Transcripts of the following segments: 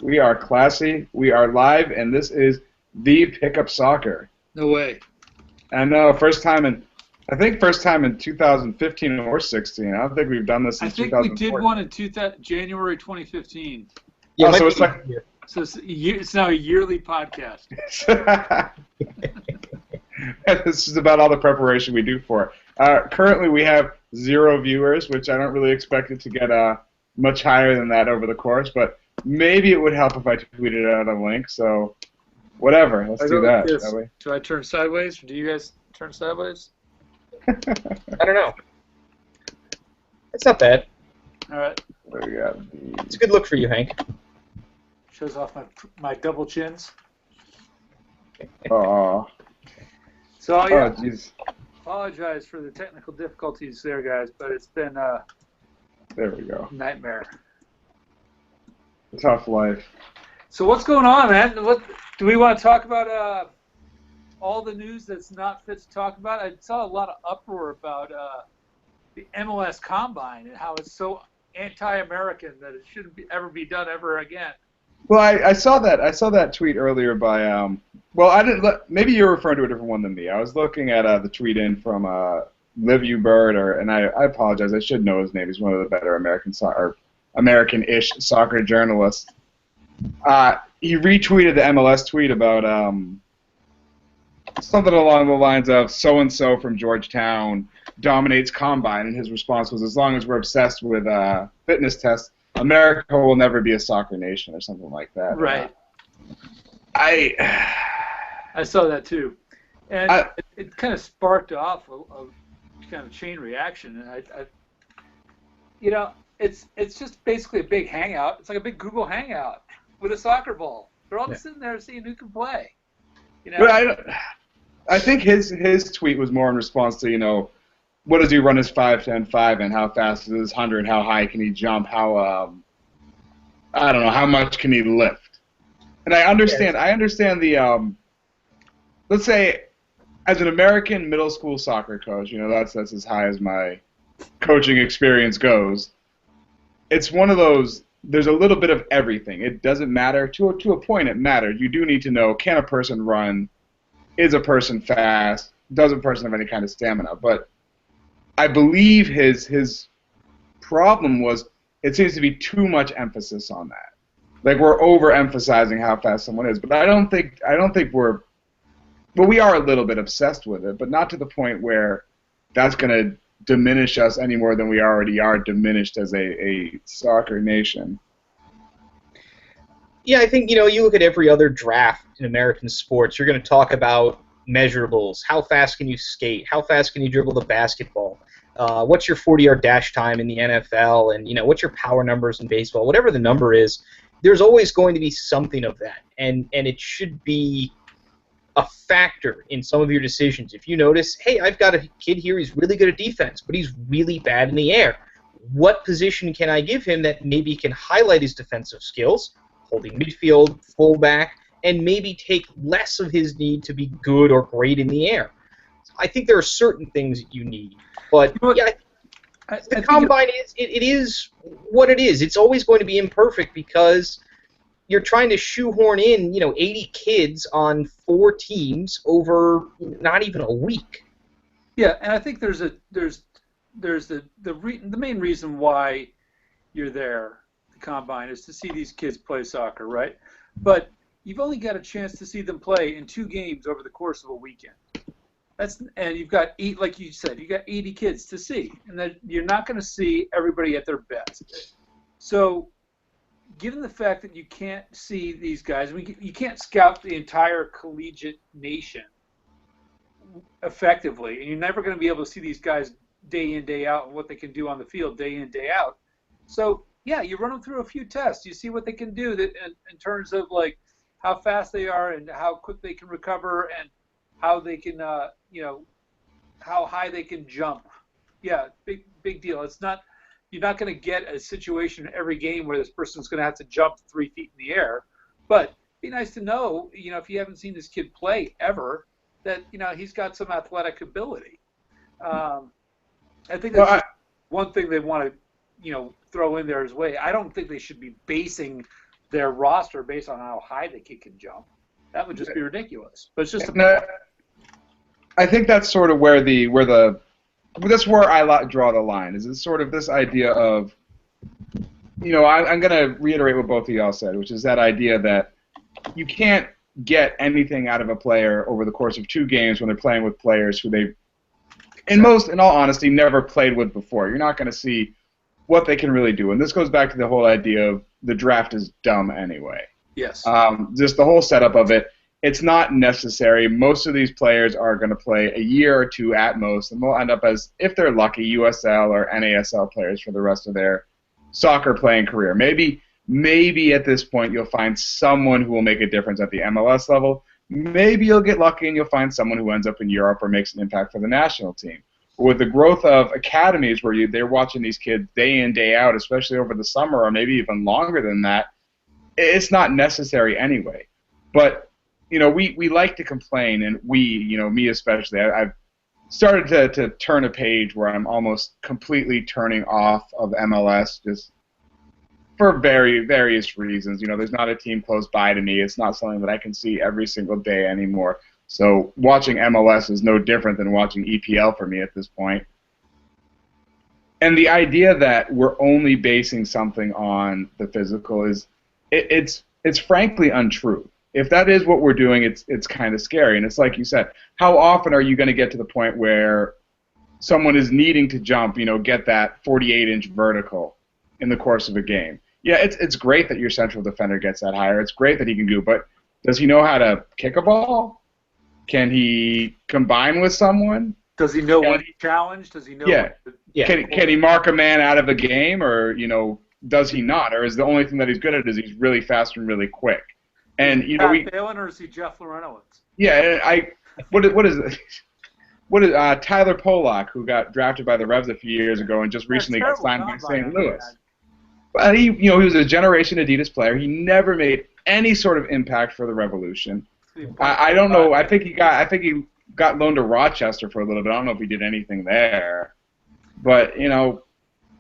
We are classy. We are live, and this is the Pickup Soccer. No way. And I think first time in 2015 or 16. I don't think we've done this I since think we 2004. did one in January 2015. Yeah, so it's like So it's now a yearly podcast. this is about all the preparation we do for it. Currently, we have 0 viewers, which I don't really expect it to get much higher than that over the course, but maybe it would help if I tweeted out a link. So, whatever, let's do that, shall we? Do I turn sideways, or do you guys turn sideways? I don't know. It's not bad. All right. There we go. It's a good look for you, Hank. Shows off my double chins. Oh, So yeah, jeez. apologize for the technical difficulties there, guys, but it's been There we go. nightmare. Tough life. So what's going on, man? What do we want to talk about? All the news that's not fit to talk about. I saw a lot of uproar about the MLS Combine and how it's so anti-American that it shouldn't ever be done ever again. Well, I saw that. I saw that tweet earlier by well, I didn't. Maybe you're referring to a different one than me. I was looking at the tweet in from Liv U Bird, and I apologize. I should know his name. He's one of the better American-ish soccer journalists. He retweeted the MLS tweet about something along the lines of "so and so from Georgetown dominates Combine," and his response was, "As long as we're obsessed with fitness tests, America will never be a soccer nation," or something like that. Right. I saw that too, and it kind of sparked off a kind of chain reaction, and it's just basically a big hangout. It's like a big Google Hangout with a soccer ball. They're all just sitting there seeing who can play. But I think his tweet was more in response to what does he run his 5-10-5 and how fast is his 100, how high can he jump, how I don't know, how much can he lift. And I understand the let's say as an American middle school soccer coach, that's as high as my coaching experience goes. It's one of those, there's a little bit of everything. It doesn't matter to a point. It matters. You do need to know, can a person run? Is a person fast? Does a person have any kind of stamina? But I believe his problem was it seems to be too much emphasis on that. Like we're overemphasizing how fast someone is. But I don't think we're. Well, we are a little bit obsessed with it, but not to the point where that's going to diminish us any more than we already are diminished as a soccer nation. Yeah, I think, you look at every other draft in American sports, you're going to talk about measurables. How fast can you skate? How fast can you dribble the basketball? What's your 40-yard dash time in the NFL? And, what's your power numbers in baseball? Whatever the number is, there's always going to be something of that. And it should be a factor in some of your decisions. If you notice, hey, I've got a kid here, he's really good at defense, but he's really bad in the air. What position can I give him that maybe can highlight his defensive skills, holding midfield, fullback, and maybe take less of his need to be good or great in the air? I think there are certain things that you need. But, yeah, the Combine is what it is. It's always going to be imperfect because you're trying to shoehorn in, 80 kids on 4 teams over not even a week. Yeah, and I think there's the main reason why you're there, the Combine, is to see these kids play soccer, right? But you've only got a chance to see them play in 2 games over the course of a weekend. And you've got like you said, you got 80 kids to see, and that you're not going to see everybody at their best. So, given the fact that you can't see these guys, you can't scout the entire collegiate nation effectively, and you're never going to be able to see these guys day in, day out, and what they can do on the field day in, day out. So, yeah, you run them through a few tests. You see what they can do in terms of like how fast they are and how quick they can recover and how they can, how high they can jump. Yeah, big deal. It's not. You're not going to get a situation every game where this person's going to have to jump 3 feet in the air. But it'd be nice to know, if you haven't seen this kid play ever, that, he's got some athletic ability. I think that's one thing they want to, throw in there as well. I don't think they should be basing their roster based on how high the kid can jump, that would just be ridiculous. But it's just I think that's sort of where that's where I draw the line. Is it's sort of this idea of, I'm going to reiterate what both of y'all said, which is that idea that you can't get anything out of a player over the course of 2 games when they're playing with players who they've, in all honesty, never played with before. You're not going to see what they can really do. And this goes back to the whole idea of the draft is dumb anyway. yes. Just the whole setup of it. It's not necessary. Most of these players are going to play a year or 2 at most, and they'll end up as, if they're lucky, USL or NASL players for the rest of their soccer playing career. Maybe at this point you'll find someone who will make a difference at the MLS level. Maybe you'll get lucky and you'll find someone who ends up in Europe or makes an impact for the national team. With the growth of academies where they're watching these kids day in, day out, especially over the summer or maybe even longer than that, it's not necessary anyway. But, we like to complain, and me especially, I've started to turn a page where I'm almost completely turning off of MLS just for various reasons. There's not a team close by to me. It's not something that I can see every single day anymore. So watching MLS is no different than watching EPL for me at this point. And the idea that we're only basing something on the physical it's frankly untrue. If that is what we're doing, it's kind of scary. And it's like you said, how often are you going to get to the point where someone is needing to jump, get that 48-inch vertical in the course of a game? Yeah, it's great that your central defender gets that higher. It's great that he can do, but does he know how to kick a ball? Can he combine with someone? Does he know when he's challenged? Does he know? Yeah. Can he mark a man out of a game, or does he not? Or is the only thing that he's good at is he's really fast and really quick? And Pat Phelan, or is he Jeff Lorenowitz? Yeah, what is it? What is Tyler Polak, who got drafted by the Revs a few years ago and just recently got signed by St. Louis? But he was a Generation Adidas player. He never made any sort of impact for the Revolution. I don't know. I think he got loaned to Rochester for a little bit. I don't know if he did anything there. But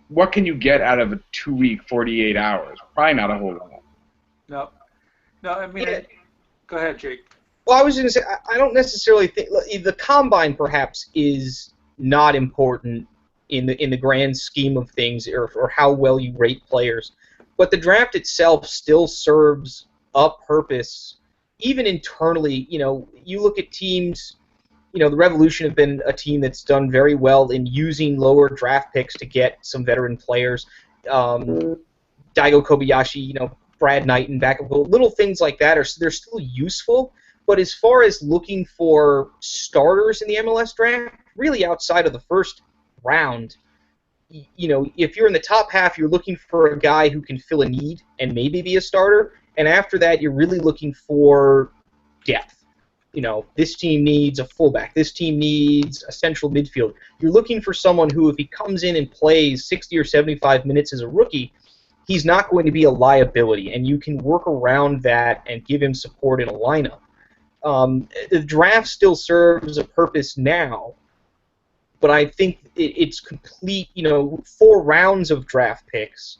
what can you get out of a 2-week, 48 hours? Probably not a whole lot. No. I mean, go ahead, Jake. Well, I was going to say, I don't necessarily think the combine perhaps is not important in the grand scheme of things, or how well you rate players, but the draft itself still serves a purpose, even internally. You look at teams. The Revolution have been a team that's done very well in using lower draft picks to get some veteran players. Daigo Kobayashi, Brad Knighton, backup, little things like that they're still useful. But as far as looking for starters in the MLS draft, really outside of the first round, if you're in the top half, you're looking for a guy who can fill a need and maybe be a starter. And after that, you're really looking for depth. This team needs a fullback. This team needs a central midfield. You're looking for someone who, if he comes in and plays 60 or 75 minutes as a rookie, he's not going to be a liability, and you can work around that and give him support in a lineup. The draft still serves a purpose now, but I think it's complete, 4 rounds of draft picks.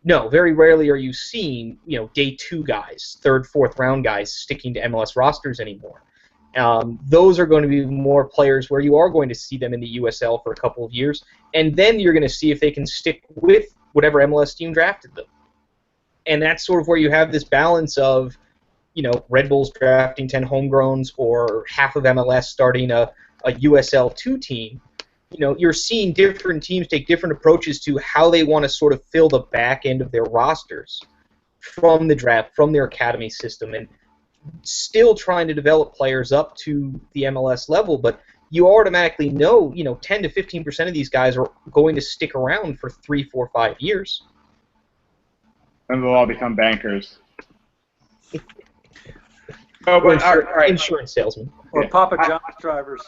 No, very rarely are you seeing, day 2 guys, 3rd, 4th round guys sticking to MLS rosters anymore. Those are going to be more players where you are going to see them in the USL for a couple of years, and then you're going to see if they can stick with whatever MLS team drafted them. And that's sort of where you have this balance of, Red Bulls drafting 10 homegrowns, or half of MLS starting a USL 2 team. You're seeing different teams take different approaches to how they want to sort of fill the back end of their rosters from the draft, from their academy system, and still trying to develop players up to the MLS level. But you automatically know, 10 to 15% of these guys are going to stick around for 3, 4, 5 years. And they'll all become bankers. Insurance salesmen. Or Papa John's drivers.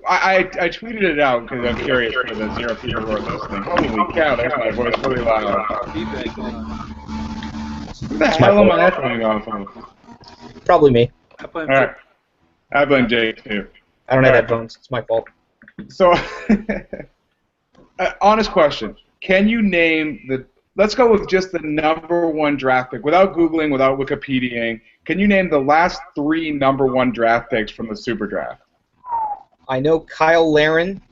I tweeted it out because I'm curious for the 0 people who are listening. Holy cow, there's my voice really loud. Feedback going on. What the hell am I echoing off of? Probably me. All right. I blame Jake, too. I don't have headphones. It's my fault. So, honest question. Can you name let's go with just the number one draft pick. Without Googling, without Wikipediaing, can you name the last 3 number 1 draft picks from the Super Draft? I know Kyle Laren.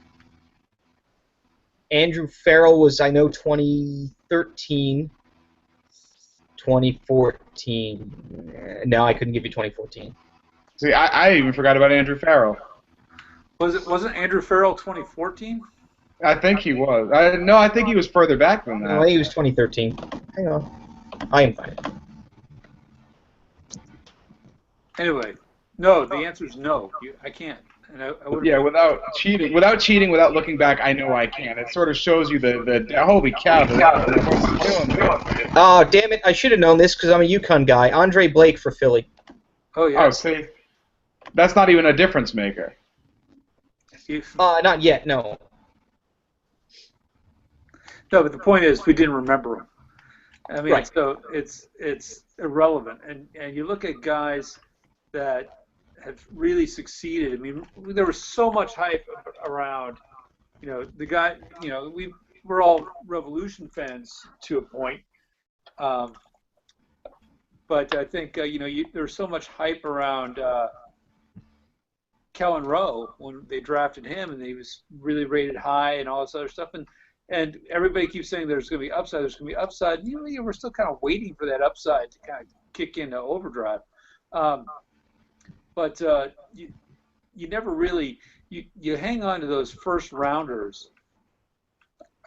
Andrew Farrell was, I know, 2013. 2014. No, I couldn't give you 2014. See, I even forgot about Andrew Farrell. Wasn't Andrew Farrell 2014? I think he was. No, I think he was further back than that. No, I think he was 2013. Hang on. I can find it. Anyway, no, the answer is no. I can't. And I yeah, without cheating, without looking back, I know I can. It sort of shows you the holy cow. Oh, damn it. I should have known this because I'm a UConn guy. Andre Blake for Philly. Oh, yeah. Oh, see, that's not even a difference maker. Not yet, no. No, but the point is we didn't remember him. I mean, Right. So it's irrelevant. And you look at guys that have really succeeded. I mean, there was so much hype around, the guy, we're all Revolution fans to a point. But I think, there's so much hype around Kellen Rowe when they drafted him, and he was really rated high and all this other stuff. And everybody keeps saying there's going to be upside, there's going to be upside. And, we're still kind of waiting for that upside to kind of kick into overdrive. But you never really you hang on to those first rounders,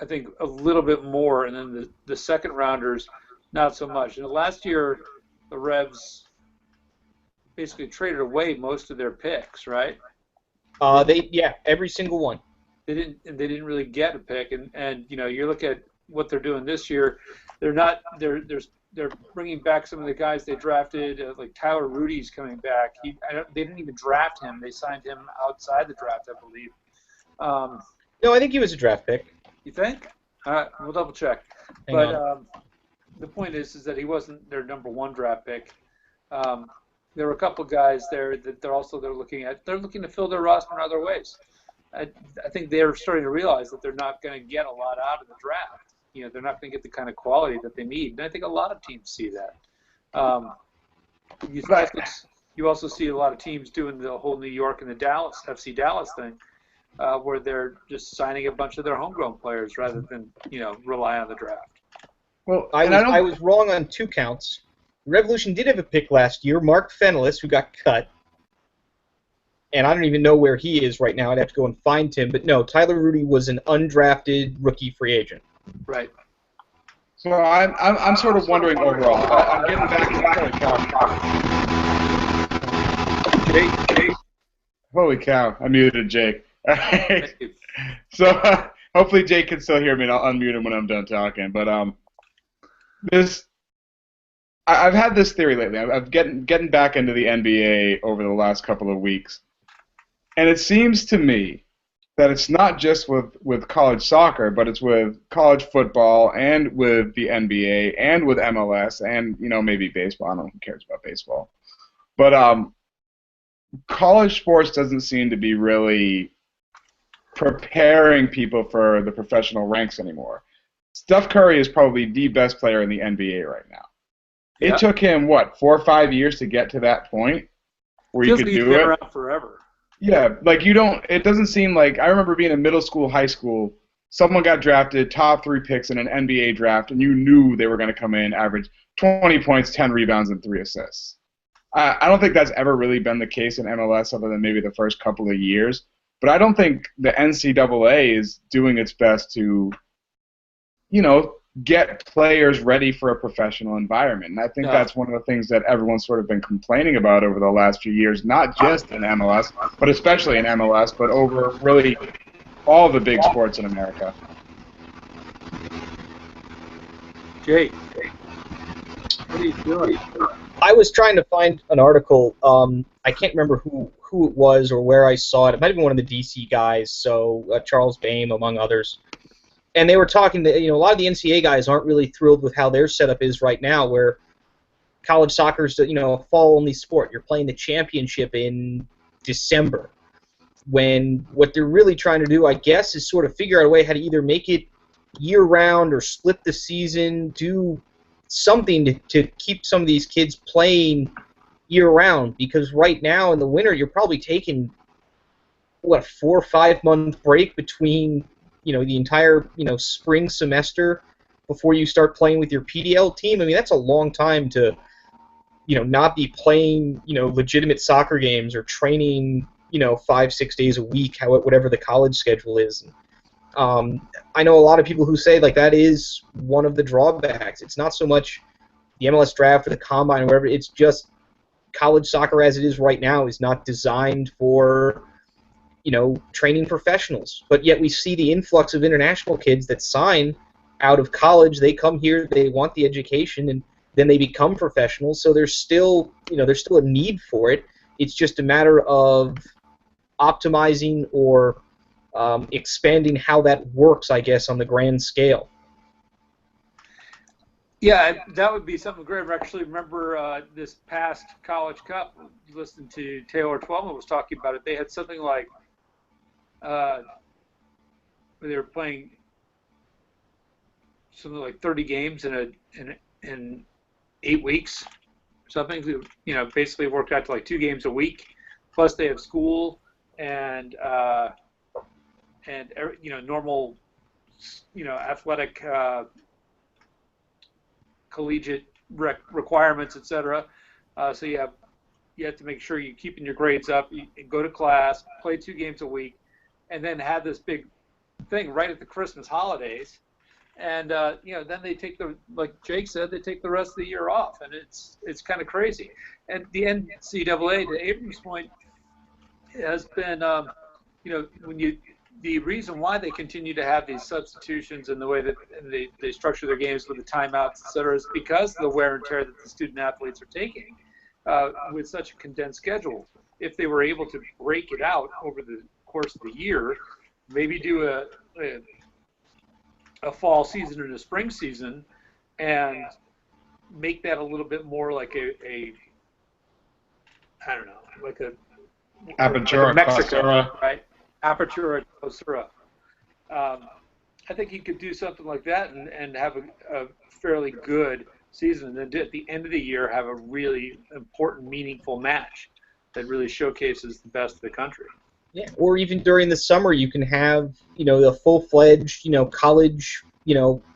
I think, a little bit more, and then the second rounders not so much. And last year the Revs basically traded away most of their picks, right? Every single one. They didn't really get a pick, and you look at what they're doing this year. They're bringing back some of the guys they drafted, like Tyler Rudy's coming back. They didn't even draft him; they signed him outside the draft, I believe. No, I think he was a draft pick. You think? All right, we'll double check. Hang on. The point is that he wasn't their number 1 draft pick. There were a couple guys there that they're looking at. They're looking to fill their roster in other ways. I think they're starting to realize that they're not going to get a lot out of the draft. They're not going to get the kind of quality that they need, and I think a lot of teams see that. You also see a lot of teams doing the whole New York and the FC Dallas thing, where they're just signing a bunch of their homegrown players rather than rely on the draft. Well, I was wrong on 2 counts. Revolution did have a pick last year, Mark Fenelus, who got cut. And I don't even know where he is right now. I'd have to go and find him. But no, Tyler Rudy was an undrafted rookie free agent. Right. So I'm sort of wondering overall. I'm getting back to Jake. Holy cow! I muted Jake. All right. So hopefully Jake can still hear me, and I'll unmute him when I'm done talking. But I've had this theory lately. I've getting back into the NBA over the last couple of weeks, and it seems to me that it's not just with college soccer, but it's with college football and with the NBA and with MLS and maybe baseball. I don't know who cares about baseball, but college sports doesn't seem to be really preparing people for the professional ranks anymore. Steph Curry is probably the best player in the NBA right now. It took him, 4 or 5 years to get to that point where you could do it? Feels like he's been around forever. Yeah, it doesn't seem like, I remember being in middle school, high school, someone got drafted, top 3 picks in an NBA draft, and you knew they were going to come in, average 20 points, 10 rebounds, and 3 assists. I don't think that's ever really been the case in MLS other than maybe the first couple of years, but I don't think the NCAA is doing its best to, get players ready for a professional environment. And I think that's one of the things that everyone's sort of been complaining about over the last few years, not just in MLS, but especially in MLS, but over really all the big sports in America. Jake, what are you doing? I was trying to find an article. I can't remember who it was or where I saw it. It might have been one of the DC guys, so Charles Bame, among others. And they were talking that, a lot of the NCAA guys aren't really thrilled with how their setup is right now, where college soccer is, a fall-only sport. You're playing the championship in December, when what they're really trying to do, I guess, is sort of figure out a way how to either make it year-round or split the season, do something to keep some of these kids playing year-round, because right now in the winter you're probably taking, what, a 4 or 5 month break between, the entire, spring semester before you start playing with your PDL team. I mean, that's a long time to, not be playing, legitimate soccer games or training, 5-6 days a week, whatever the college schedule is. I know a lot of people who say, like, that is one of the drawbacks. It's not so much the MLS draft or the combine or whatever. It's just college soccer as it is right now is not designed for, training professionals. But yet we see the influx of international kids that sign out of college. They come here, they want the education, and then they become professionals. So there's still, there's still a need for it. It's just a matter of optimizing or expanding how that works, I guess, on the grand scale. Yeah, that would be something great. I actually remember this past College Cup, listening to Taylor Twelman was talking about it. They had something like, where they were playing something like 30 games in 8 weeks, something. Basically worked out to like 2 games a week. Plus they have school and normal, athletic, collegiate requirements, etc. So you have to make sure you're keeping your grades up. You go to class, play 2 games a week, and then have this big thing right at the Christmas holidays. And then they take like Jake said, they take the rest of the year off, and it's kind of crazy. And the NCAA, to Abrams' point, has been the reason why they continue to have these substitutions and the way that they structure their games with the timeouts, et cetera, is because of the wear and tear that the student athletes are taking with such a condensed schedule. If they were able to break it out over the course of the year, maybe do a fall season and a spring season, and make that a little bit more like a Apertura, like Mexico, Clausura. right? Apertura, Clausura. I think he could do something like that and have a fairly good season, and then at the end of the year have a really important, meaningful match that really showcases the best of the country. Yeah, or even during the summer, you can have, the full-fledged, college,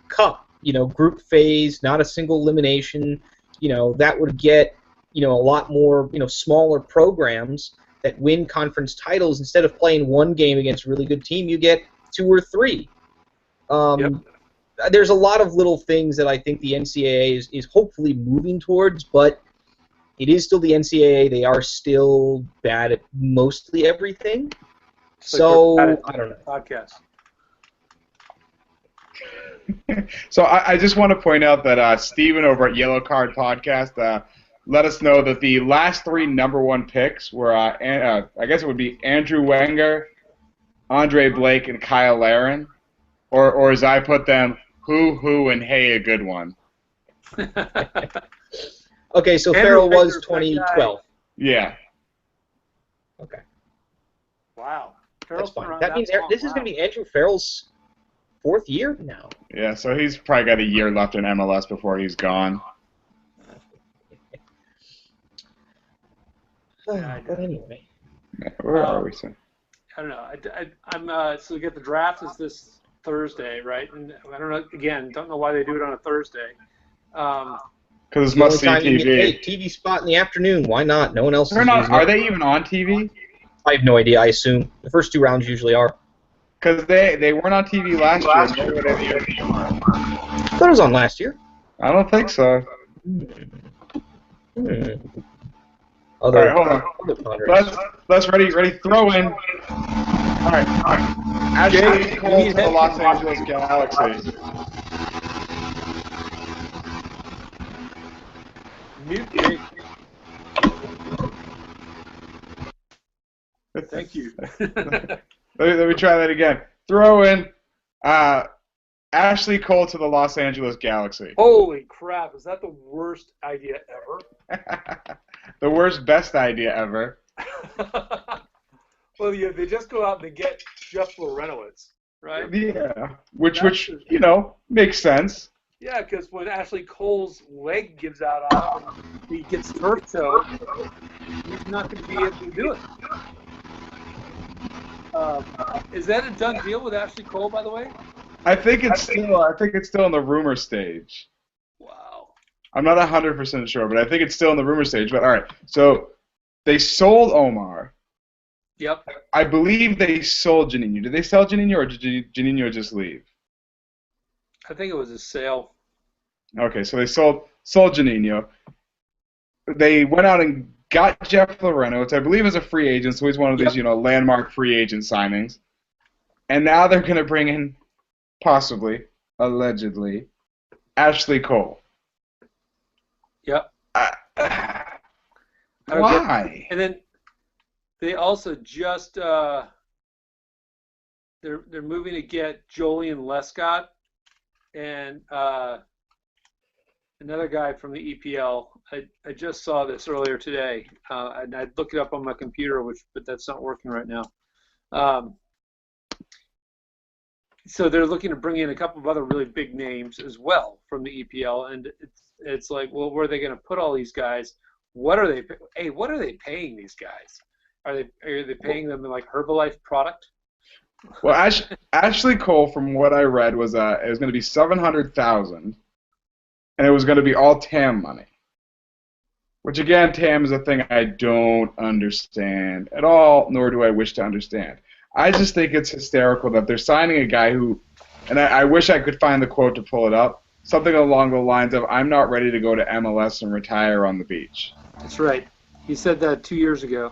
cup, group phase, not a single elimination. That would get, a lot more, smaller programs that win conference titles. Instead of playing 1 game against a really good team, you get 2 or 3. Yep. There's a lot of little things that I think the NCAA is hopefully moving towards, but it is still the NCAA. They are still bad at mostly everything. So, I don't know. Podcast. So I just want to point out that Steven over at Yellow Card Podcast let us know that the last 3 #1 picks were, I guess it would be Andrew Wenger, Andre Blake, and Kyle Larin. Or as I put them, who, and hey, a good one. Okay, so Farrell was 2012. Yeah. Okay. Wow. That's fine. That means this is going to be Andrew Farrell's 4th year now. Yeah, so he's probably got a year left in MLS before he's gone. But anyway. Where are we, sir? I don't know. I'm so we get the draft is this Thursday, right? And I don't know. Again, don't know why they do it on a Thursday. Because it's must-see TV. TV spot in the afternoon. Why not? No one else. They're not. Are they even on TV? I have no idea. I assume the first 2 rounds usually are. Because they weren't on TV last year. I thought it was on last year. I don't think so. All Right, hold on. Let's ready. Throw in. All right. Ashley Cole to the Los Angeles Galaxy. Mute Jake. Thank you. Let me try that again. Throw in Ashley Cole to the Los Angeles Galaxy. Holy crap! Is that the worst idea ever? The worst, best idea ever. Well, yeah, they just go out and they get Jeff Lorenowitz. right? Yeah, which makes sense. Yeah, because when Ashley Cole's leg gives out on him, and he gets turf toe, he's not going to be able to do it. Is that a done deal with Ashley Cole, by the way? I think it's still in the rumor stage. Wow. I'm not 100% sure, but I think it's still in the rumor stage. But all right, so they sold Omar. Yep. I believe they sold Juninho. Did they sell Juninho, or did Juninho just leave? I think it was a sale. Okay, so they sold Juninho. They went out and got Jeff Loreno, which I believe is a free agent, so he's one of these, landmark free agent signings. And now they're going to bring in, possibly, allegedly, Ashley Cole. Yep. Why? And then they also just they're moving to get Jolien Lescott and another guy from the EPL. I just saw this earlier today, and I looked it up on my computer, but that's not working right now. So they're looking to bring in a couple of other really big names as well from the EPL, and it's like, well, where are they going to put all these guys? What are they paying these guys? Are they paying them in like Herbalife product? Well, Ashley Cole, from what I read, was it was going to be $700,000, and it was going to be all TAM money. Which again, TAM is a thing I don't understand at all, nor do I wish to understand. I just think it's hysterical that they're signing a guy who, and I wish I could find the quote to pull it up, something along the lines of, "I'm not ready to go to MLS and retire on the beach." That's right. He said that 2 years ago.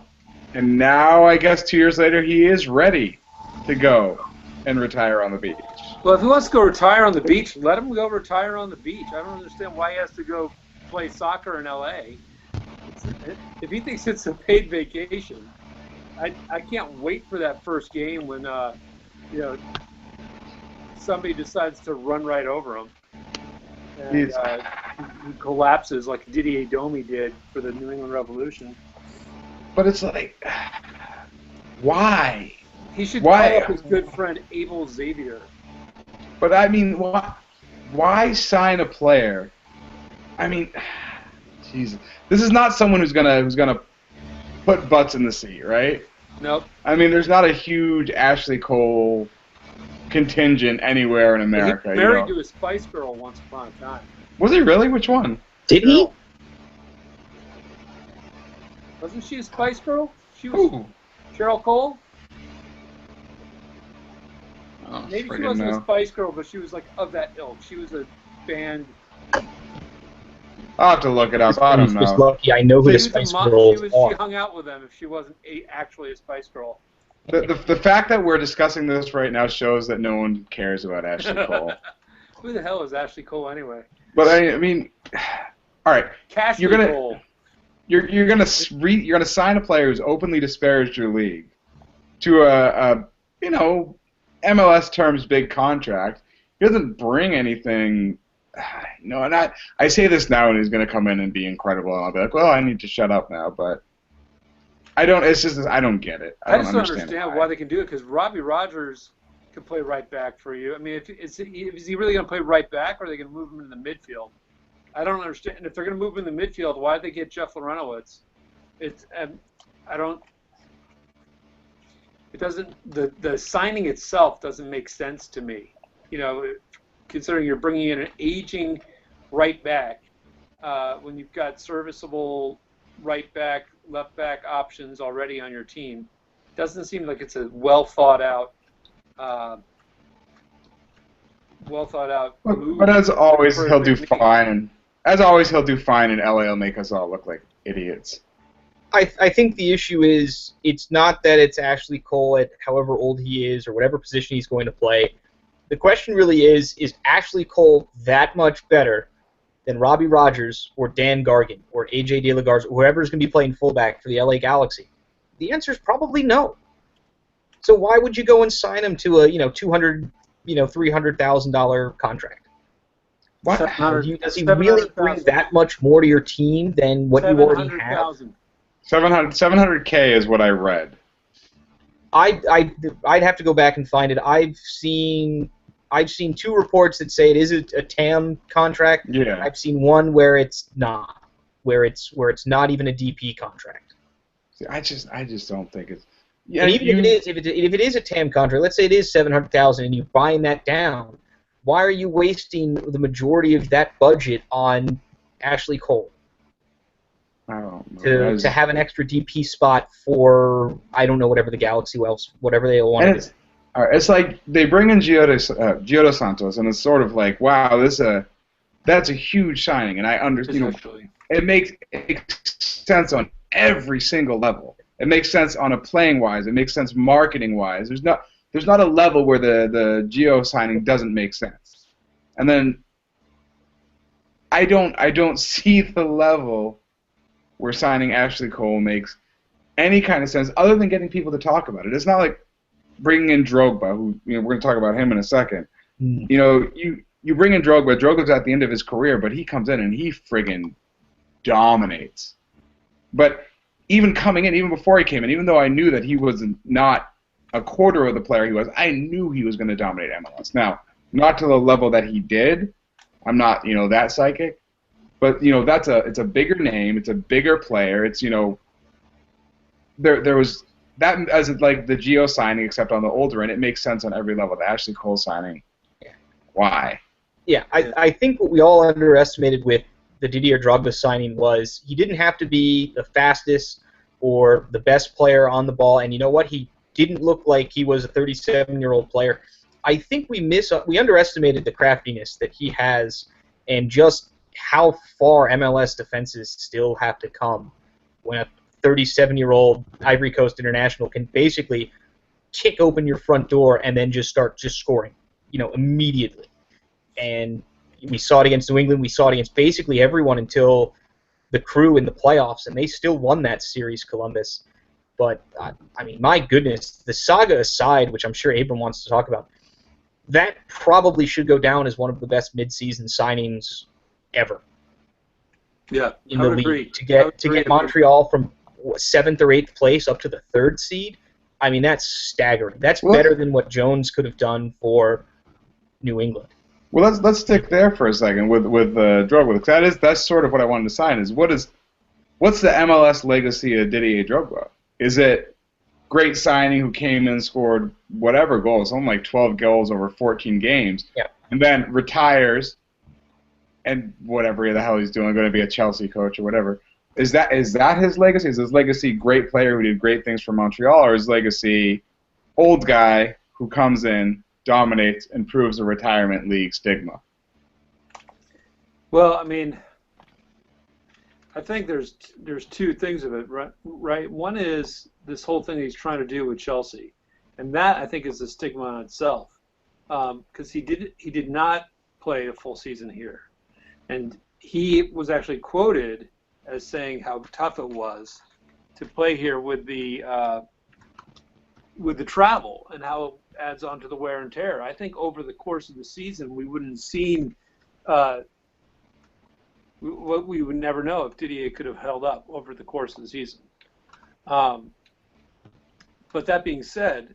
And now, I guess 2 years later, he is ready to go and retire on the beach. Well, if he wants to go retire on the beach, let him go retire on the beach. I don't understand why he has to go play soccer in L.A. If he thinks it's a paid vacation, I can't wait for that first game when somebody decides to run right over him and he collapses like Didier Domi did for the New England Revolution. But it's like, why? He should call up his good friend Abel Xavier. But I mean, why sign a player? I mean, Jesus, this is not someone who's gonna put butts in the seat, right? Nope. I mean, there's not a huge Ashley Cole contingent anywhere in America. He married to a Spice Girl once upon a time. Was he really? Which one? Did he? Wasn't she a Spice Girl? She was Cheryl Cole? Oh, maybe she wasn't a Spice Girl, but she was like of that ilk. She was a band. I'll have to look it up. I don't know. Just lucky. I know who the Spice Girls are. She hung out with them if she wasn't actually a Spice Girl. The fact that we're discussing this right now shows that no one cares about Ashley Cole. Who the hell is Ashley Cole anyway? But I mean, all right. Cole. You're gonna sign a player who's openly disparaged your league to a MLS terms big contract. He doesn't bring anything. And I say this now, and he's going to come in and be incredible, and I'll be like, well, I need to shut up now, but I don't. It's just I don't get it. I just don't understand why they can do it, because Robbie Rogers can play right back for you. I mean, is he really going to play right back, or are they going to move him in the midfield? I don't understand. And if they're going to move him in the midfield, why did they get Jeff Lorenowitz? I don't. It doesn't. The signing itself doesn't make sense to me. Considering you're bringing in an aging right back, when you've got serviceable right back, left back options already on your team, doesn't seem like it's a well thought out move. But as always, he'll do fine. As always, he'll do fine, and LA will make us all look like idiots. I think the issue is it's not that it's Ashley Cole at however old he is or whatever position he's going to play. The question really is Ashley Cole that much better than Robbie Rogers or Dan Gargan or AJ De La Garza, or whoever's going to be playing fullback for the LA Galaxy? The answer is probably no. So why would you go and sign him to a $200,000, $300,000 contract? What? Does he really bring that much more to your team than what you already have? 700K is what I read. I'd have to go back and find it. I've seen 2 reports that say it is a TAM contract. Yeah. I've seen one where it's not, where it's not even a DP contract. See, I just don't think it's. Yeah, and even if it is a TAM contract, let's say it is $700,000 and you're buying that down, why are you wasting the majority of that budget on Ashley Cole? I don't know. To have an extra DP spot for, I don't know, whatever the Galaxy whatever they want to do. All right, it's like they bring in Giodo Santos, and it's sort of like, wow, that's a huge signing, and I understand. It makes sense on every single level. It makes sense on a playing wise. It makes sense marketing wise. There's not a level where the Gio signing doesn't make sense. And then I don't see the level where signing Ashley Cole makes any kind of sense other than getting people to talk about it. It's not like bringing in Drogba, who we're going to talk about him in a second. You bring in Drogba. Drogba's at the end of his career, but he comes in and he friggin' dominates. But even coming in, even before he came in, even though I knew that he was not a quarter of the player he was, I knew he was going to dominate MLS. Now, not to the level that he did. I'm not, that psychic. But, it's a bigger name. It's a bigger player. It's, there was that as like the Gio signing, except on the older end. It makes sense on every level. The Ashley Cole signing. Yeah. Why? Yeah, I think what we all underestimated with the Didier Drogba signing was he didn't have to be the fastest or the best player on the ball, and you know what? He didn't look like he was a 37-year-old player. I think we underestimated the craftiness that he has and just how far MLS defenses still have to come when a 37-year-old Ivory Coast international can basically kick open your front door and then just start scoring, immediately. And we saw it against New England. We saw it against basically everyone until the Crew in the playoffs, and they still won that series, Columbus. But, my goodness, the saga aside, which I'm sure Abram wants to talk about, that probably should go down as one of the best midseason signings ever. Yeah, in the league. To get Montreal from 7th or 8th place up to the 3rd seed, that's staggering. That's better than what Jones could have done for New England. Well, let's stick there for a second with Drogba, because that's sort of what I wanted to sign. What's the MLS legacy of Didier Drogba? Is it great signing who came in, scored whatever goals, something like 12 goals over 14 games, and then retires, and whatever the hell he's doing, going to be a Chelsea coach or whatever? Is that his legacy? Is his legacy great player who did great things for Montreal, or is legacy old guy who comes in, dominates, and proves a retirement league stigma? Well, I think there's 2 things of it, right? One is this whole thing he's trying to do with Chelsea, and that I think is a stigma on itself, because he did not play a full season here, and he was actually quoted as saying how tough it was to play here with the travel and how it adds on to the wear and tear. I think over the course of the season we wouldn't have seen what we would never know if Didier could have held up over the course of the season. But that being said,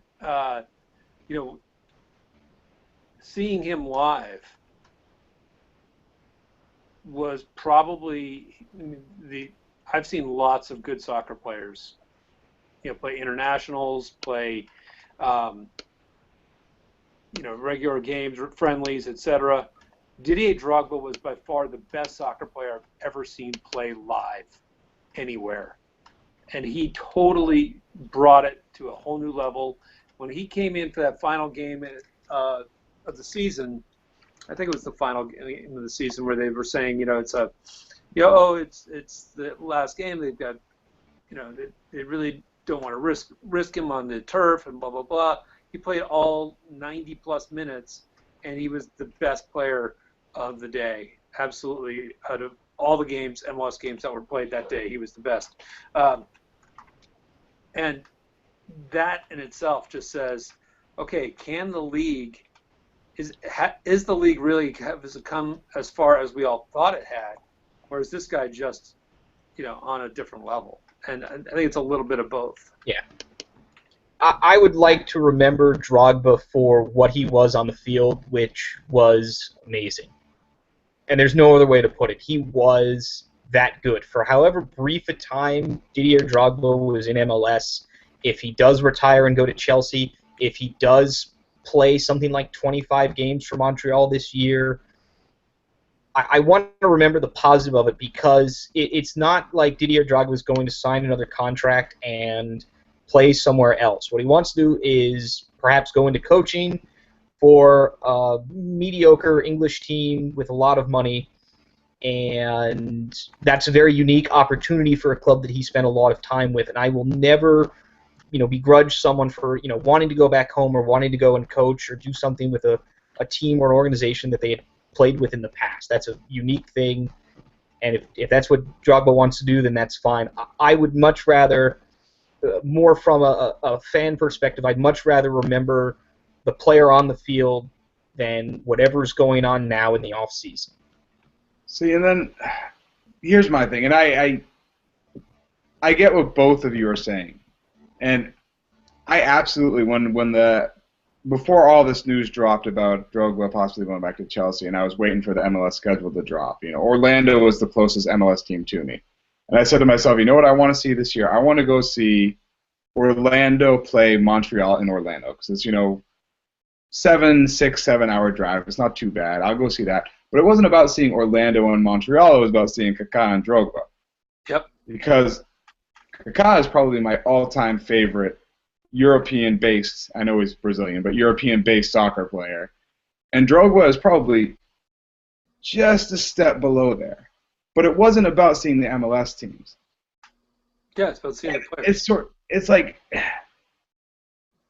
seeing him live was probably I've seen lots of good soccer players, play internationals, play, regular games, friendlies, etc. Didier Drogba was by far the best soccer player I've ever seen play live anywhere. And he totally brought it to a whole new level. When he came in for that final game of the season, I think it was the final game of the season where they were saying, it's the last game. They've got, they really don't want to risk him on the turf and blah, blah, blah. He played all 90-plus minutes, and he was the best player of the day. Absolutely, out of all the games, MLS games that were played that day, he was the best. And that in itself just says, okay, can the league is the league really has it come as far as we all thought it had, or is this guy just, on a different level? And I think it's a little bit of both. Yeah. I would like to remember Drogba for what he was on the field, which was amazing. And there's no other way to put it. He was that good. For however brief a time Didier Drogba was in MLS, if he does retire and go to Chelsea, if he does play something like 25 games for Montreal this year, I want to remember the positive of it, because it's not like Didier Drogba is going to sign another contract and play somewhere else. What he wants to do is perhaps go into coaching for a mediocre English team with a lot of money, and that's a very unique opportunity for a club that he spent a lot of time with. And I will never, begrudge someone for wanting to go back home or wanting to go and coach or do something with a team or an organization that they had played with in the past. That's a unique thing, and if that's what Drogba wants to do, then that's fine. I would much rather, more from a fan perspective, I'd much rather remember the player on the field than whatever's going on now in the off season. See, and then here's my thing, and I get what both of you are saying, and I absolutely before all this news dropped about Drogba possibly going back to Chelsea, and I was waiting for the MLS schedule to drop. Orlando was the closest MLS team to me, and I said to myself, you know what I want to see this year? I want to go see Orlando play Montreal in Orlando, because it's 7-hour drive. It's not too bad. I'll go see that. But it wasn't about seeing Orlando and Montreal. It was about seeing Kaká and Drogba. Yep. Because Kaká is probably my all-time favorite European-based, I know he's Brazilian, but European-based soccer player. And Drogba is probably just a step below there. But it wasn't about seeing the MLS teams. Yeah, it's about seeing the players. It's like,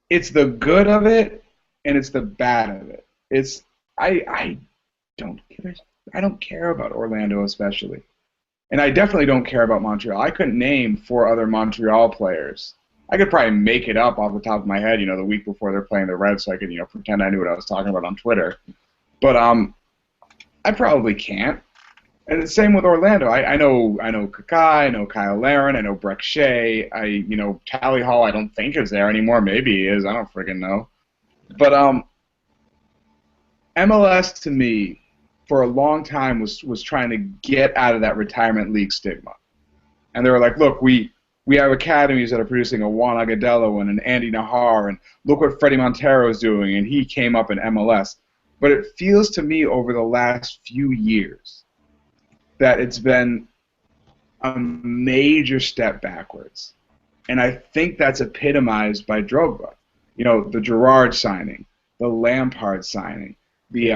it's the good of it and it's the bad of it. I don't care about Orlando especially. And I definitely don't care about Montreal. I couldn't name 4 other Montreal players. I could probably make it up off the top of my head, the week before they're playing the Reds, so I could, pretend I knew what I was talking about on Twitter. But I probably can't. And the same with Orlando. I know Kaká, I know Kyle Larin, I know Breck Shea, Tally Hall I don't think is there anymore. Maybe he is. I don't friggin' know. But MLS to me for a long time was trying to get out of that retirement league stigma. And they were like, look, we have academies that are producing a Juan Agudelo and an Andy Nahar, and look what Freddie Montero is doing, and he came up in MLS. But it feels to me over the last few years that it's been a major step backwards. And I think that's epitomized by Drogba. The Gerrard signing, the Lampard signing, the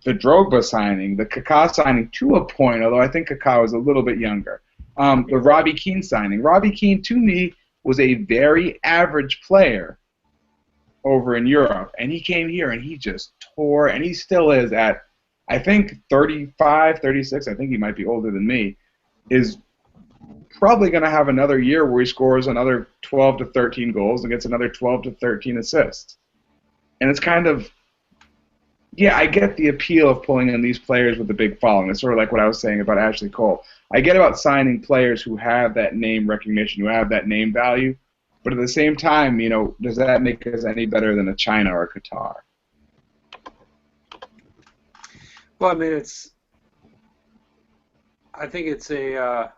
Drogba signing, the Kaká signing to a point, although I think Kaká was a little bit younger. The Robbie Keane signing. Robbie Keane, to me, was a very average player over in Europe, and he came here and he just tore, and he still is at, I think, 35, 36, I think he might be older than me, is probably going to have another year where he scores another 12 to 13 goals and gets another 12 to 13 assists. And it's kind of, yeah, I get the appeal of pulling in these players with the big following. It's sort of like what I was saying about Ashley Cole. I get about signing players who have that name recognition, who have that name value, but at the same time, does that make us any better than a China or a Qatar? Well, I mean, I think it's a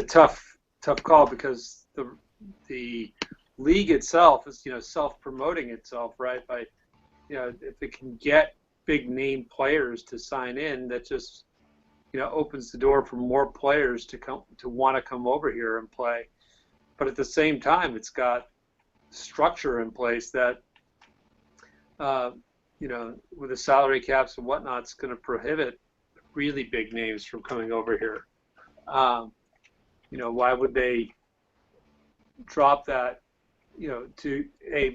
tough call, because the league itself is self-promoting itself, right? By if it can get big name players to sign in, that just opens the door for more players to want to come over here and play. But at the same time, it's got structure in place that with the salary caps and whatnot, it's going to prohibit really big names from coming over here. Why would they drop that, to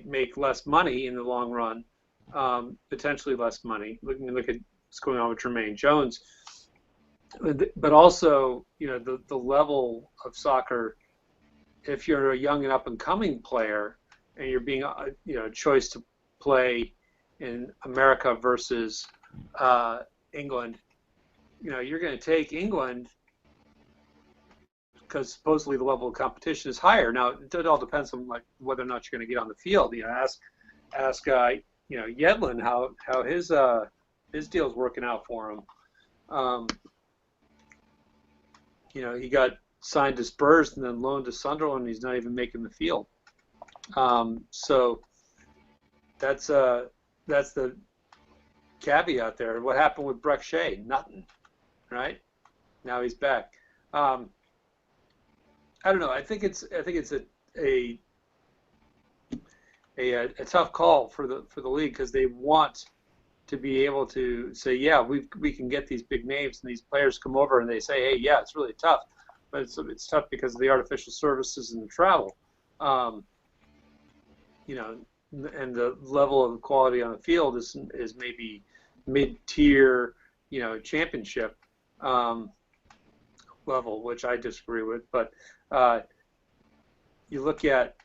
make less money in the long run, potentially less money. Look at what's going on with Jermaine Jones. But also, the level of soccer, if you're a young and up-and-coming player and you're being, choice to play in America versus England, you're going to take England because supposedly the level of competition is higher. Now it all depends on like whether or not you're going to get on the field. Ask Yedlin how his deal's working out for him. He got signed to Spurs and then loaned to Sunderland. He's not even making the field. So that's the caveat there. What happened with Breck Shea? Nothing, right? Now he's back. I don't know. I think it's a tough call for the league because they want to be able to say, yeah, we can get these big names and these players come over and they say, hey, yeah, it's really tough, but it's tough because of the artificial services and the travel, and the level of quality on the field is maybe mid-tier, championship level, which I disagree with. But you look at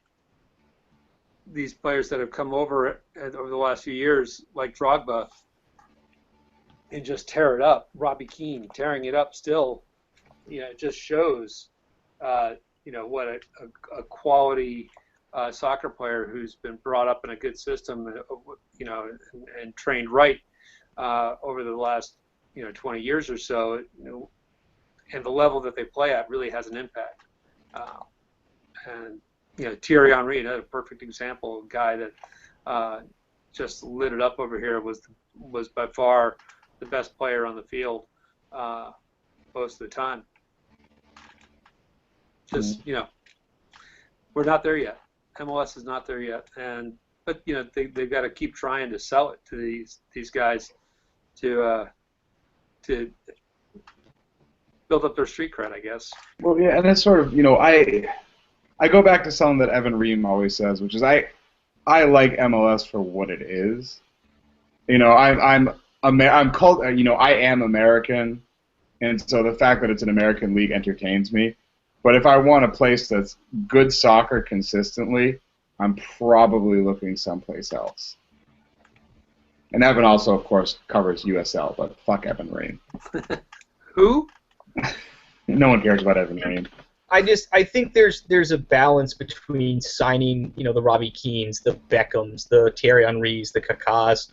these players that have come over the last few years, like Drogba, and just tear it up. Robbie Keane tearing it up still, it just shows, what a quality soccer player who's been brought up in a good system, and trained right over the last 20 years or so, and the level that they play at really has an impact. And Thierry Henry, a perfect example, a guy that just lit it up over here, was by far the best player on the field most of the time. Just we're not there yet. MLS is not there yet, but they've got to keep trying to sell it to these guys to build up their street cred, I guess. Well, yeah, and it's sort of I go back to something that Evan Ream always says, which is I like MLS for what it is. I am American, and so the fact that it's an American league entertains me. But if I want a place that's good soccer consistently, I'm probably looking someplace else. And Evan also, of course, covers USL, but fuck Evan Ream. Who? No one cares about Evan Ream. I think there's a balance between signing, the Robbie Keanes, the Beckhams, the Thierry Henrys, the Kakás.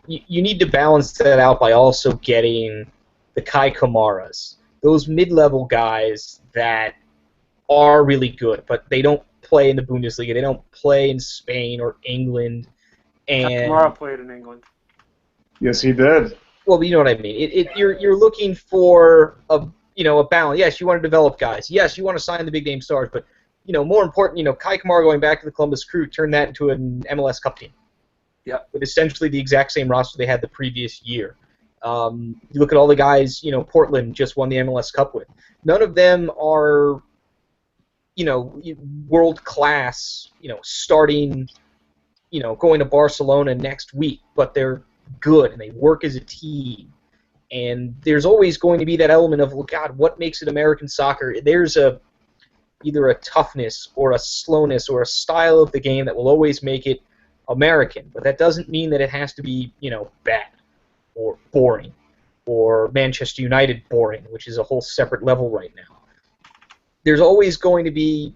You need to balance that out by also getting the Kai Kamaras, those mid-level guys that are really good, but they don't play in the Bundesliga. They don't play in Spain or England. And Kamara played in England. Yes, he did. Well, you know what I mean. You're looking for a balance. Yes, you want to develop guys. Yes, you want to sign the big name stars, but more important, Kai Kamara going back to the Columbus Crew turned that into an MLS Cup team. Yeah. With essentially the exact same roster they had the previous year. You look at all the guys, Portland just won the MLS Cup with. None of them are, world class, starting, going to Barcelona next week, but they're good and they work as a team. And there's always going to be that element of, well, God, what makes it American soccer? There's either a toughness or a slowness or a style of the game that will always make it American. But that doesn't mean that it has to be, bad or boring or Manchester United boring, which is a whole separate level right now. There's always going to be,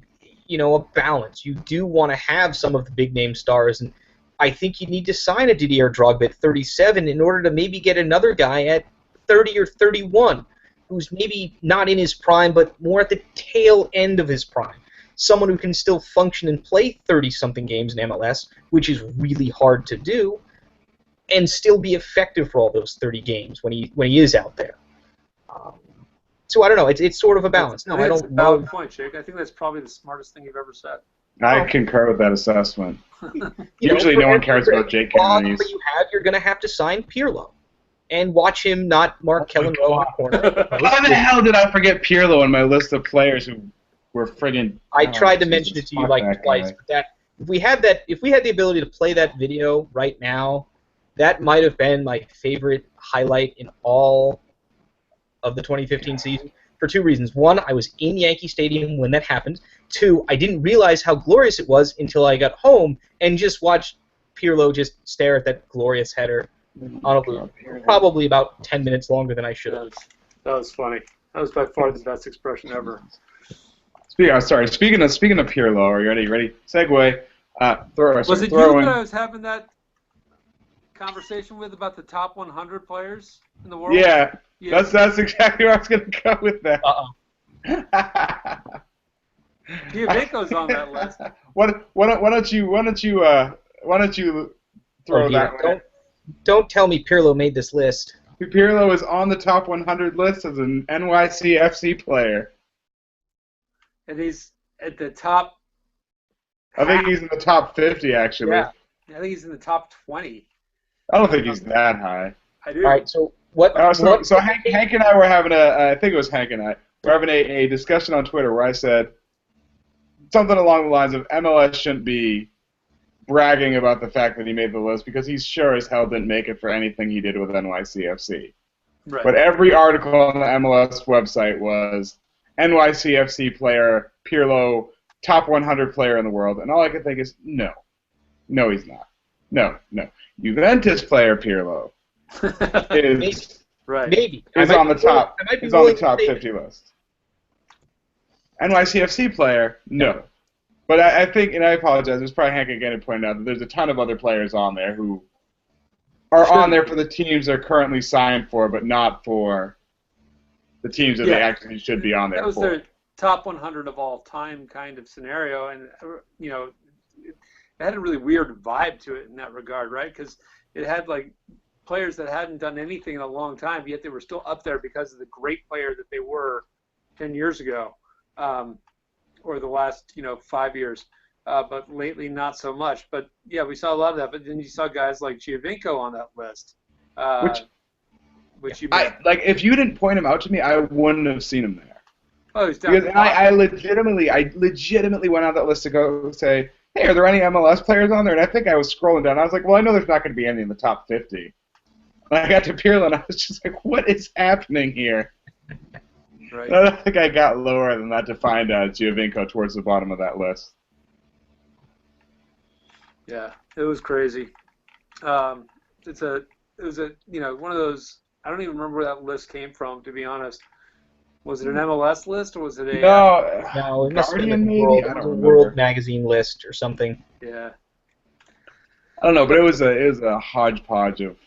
a balance. You do want to have some of the big name stars, and I think you need to sign a Didier Drogba at 37 in order to maybe get another guy at 30 or 31 who's maybe not in his prime but more at the tail end of his prime. Someone who can still function and play 30-something games in MLS, which is really hard to do, and still be effective for all those 30 games when he is out there. So I don't know. It's sort of a balance. No, I don't know. Valid point, Jake. I think that's probably the smartest thing you've ever said. I concur with that assessment. Usually no one cares about Jake Kennedy's. You're going to have to sign Pirlo and watch him not mark Kellen Rowe in the corner. How the hell did I forget Pirlo in my list of players who were friggin'... I tried to mention it to you like twice, but if we had the ability to play that video right now, that might have been my favorite highlight in all of the 2015 season for two reasons. One, I was in Yankee Stadium when that happened. Two, I didn't realize how glorious it was until I got home and just watched Pirlo just stare at that glorious header on a loop. Probably about 10 minutes longer than I should have. That was funny. That was by far the best expression ever. Speaking of Pirlo, are you ready? Ready? Segue. Was it you that I was having that conversation with about the top 100 players in the world? Yeah. That's exactly where I was going to go with that. Giovinco's on that list. Why don't you throw that one? Don't tell me Pirlo made this list. Pirlo is on the top 100 list as an NYCFC player. And he's at the top. I think he's in the top 50, actually. Yeah, I think he's in the top 20. I don't think he's that high. I do. All right, so what? So Hank and I were having I think it was Hank and I, were having a discussion on Twitter where I said something along the lines of MLS shouldn't be bragging about the fact that he made the list because he sure as hell didn't make it for anything he did with NYCFC. Right. But every article on the MLS website was NYCFC player, Pirlo, top 100 player in the world, and all I could think is, no, he's not. No. Juventus player Pirlo is right. Maybe is on the top. Is on the top 50 list. NYCFC player, no. But I think, and I apologize, it was probably Hank again who pointed out that there's a ton of other players on there who are on there for the teams they're currently signed for, but not for the teams that they actually should be on there for. That was their top 100 of all time kind of scenario, and it had a really weird vibe to it in that regard, right? Because it had like players that hadn't done anything in a long time, yet they were still up there because of the great player that they were 10 years ago, or the last 5 years. But lately, not so much. But yeah, we saw a lot of that. But then you saw guys like Giovinco on that list, which you like. If you didn't point him out to me, I wouldn't have seen him there. Oh, he's definitely. Because I legitimately went on that list to go say, hey, are there any MLS players on there? And I think I was scrolling down. I was like, well, I know there's not going to be any in the top 50. And I got to Pirlo, and I was just like, what is happening here? Right. I don't think I got lower than that to find Giovinco towards the bottom of that list. Yeah, it was crazy. It was one of those. I don't even remember where that list came from, to be honest. Was it an MLS list or was it a? No, it must have been a World Magazine list or something. Yeah. I don't know, but it was a hodgepodge of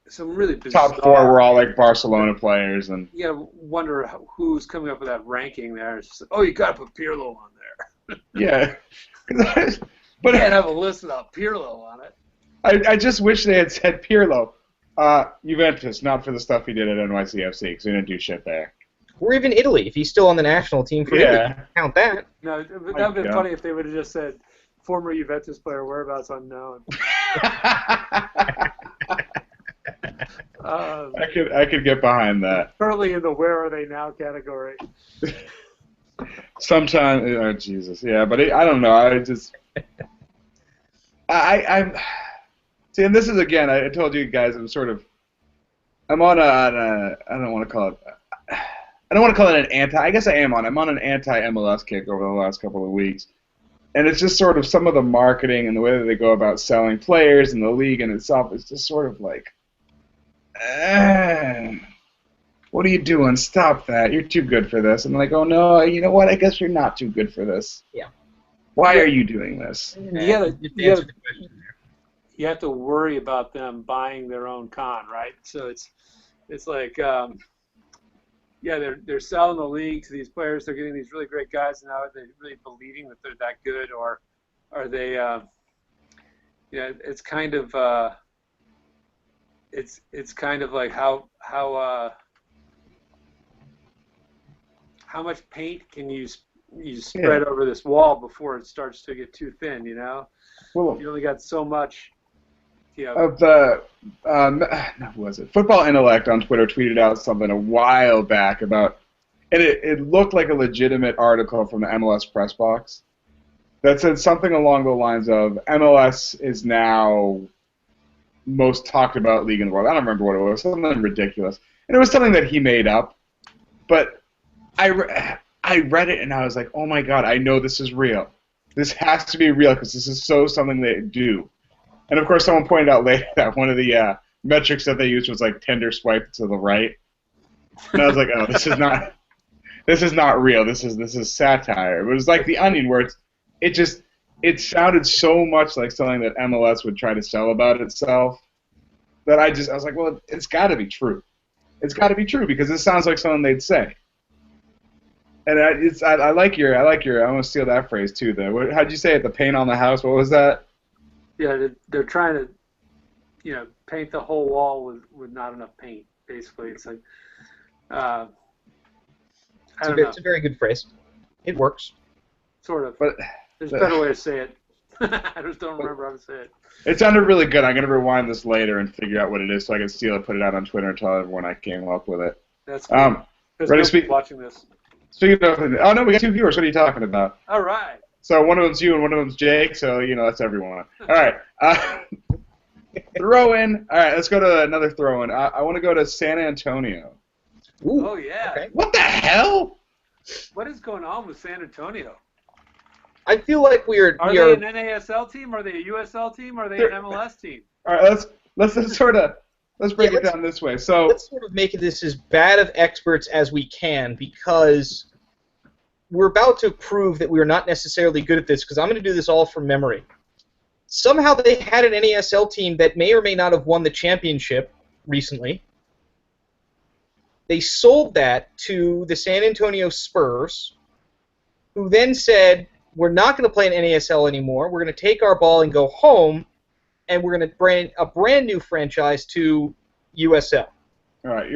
some really bizarre. Top 4 were all like Barcelona players, and you gotta wonder who's coming up with that ranking there. It's just, you gotta put Pirlo on there. Yeah. But you can't have a list without Pirlo on it. I just wish they had said Pirlo, Juventus, not for the stuff he did at NYCFC, because he didn't do shit there. Or even Italy, if he's still on the national team for Italy. Count that. No, that would have been funny if they would have just said, former Juventus player, whereabouts unknown. I could get behind that. Currently in the where are they now category. Sometimes, oh Jesus, yeah, but I don't know. I'm see, and this is again. I told you guys, I'm on I don't want to call it. I don't want to call it an anti. I guess I am on. I'm on an anti-MLS kick over the last couple of weeks, and it's just sort of some of the marketing and the way that they go about selling players and the league in itself is just sort of like, what are you doing? Stop that! You're too good for this. And I'm like, oh no, you know what? I guess you're not too good for this. Yeah. Why are you doing this? You have to worry about them buying their own con, right? So it's like, they're selling the league to these players. They're getting these really great guys, and now are they really believing that they're that good, or are they? It's kind of it's kind of like how much paint can you spread over this wall before it starts to get too thin, Well, you only got so much. Of the who was it? Football Intellect on Twitter tweeted out something a while back about, and it looked like a legitimate article from the MLS press box that said something along the lines of MLS is now most talked about league in the world. I don't remember what it was, something ridiculous, and it was something that he made up, but I read it and I was like, oh my god, I know this is real. This has to be real because this is something they do. And of course, someone pointed out later that one of the metrics that they used was like Tinder swipe to the right. And I was like, oh, this is not this is not real. This is satire. It was like The Onion, where it sounded so much like something that MLS would try to sell about itself that I was like, well, it's got to be true. It's got to be true because it sounds like something they'd say. And I like your. I'm gonna steal that phrase too. Though, how'd you say it? The paint on the house. What was that? Yeah, they're trying to, paint the whole wall with not enough paint. Basically, it's like, It's a very good phrase. It works. Sort of. But there's a better way to say it. I just don't remember how to say it. It sounded really good. I'm gonna rewind this later and figure out what it is so I can steal it, put it out on Twitter, and tell everyone I came up with it. That's cool. Ready to speak? Watching this. Speaking of, oh no, we got 2 viewers. What are you talking about? All right. So one of them's you and one of them's Jake. So that's everyone. All right. Throw in. All right, let's go to another throw in. I want to go to San Antonio. Ooh, Oh yeah. okay. What the hell? What is going on with San Antonio? I feel like Are they an NASL team? Are they a USL team? Are they an MLS team? All right, let's break it down this way. So let's sort of make this as bad of experts as we can because we're about to prove that we're not necessarily good at this because I'm going to do this all from memory. Somehow they had an NASL team that may or may not have won the championship recently. They sold that to the San Antonio Spurs, who then said, we're not going to play in NASL anymore. We're going to take our ball and go home, and we're going to bring a brand new franchise to USL. all right,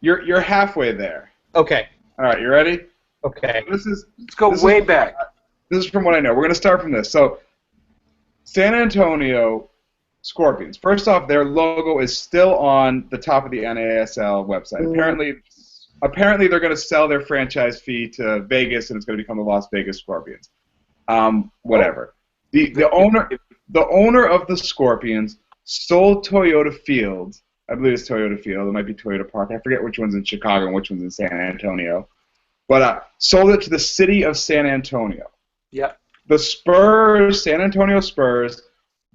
you're halfway there. Okay. All right, you ready? Okay. Let's go way back. This is from what I know. We're going to start from this. So, San Antonio Scorpions. First off, their logo is still on the top of the NASL website. Apparently, they're going to sell their franchise fee to Vegas, and it's going to become the Las Vegas Scorpions. Whatever. The owner of the Scorpions sold Toyota Field. I believe it's Toyota Field. It might be Toyota Park. I forget which one's in Chicago and which one's in San Antonio. But sold it to the city of San Antonio. Yep. The Spurs, San Antonio Spurs,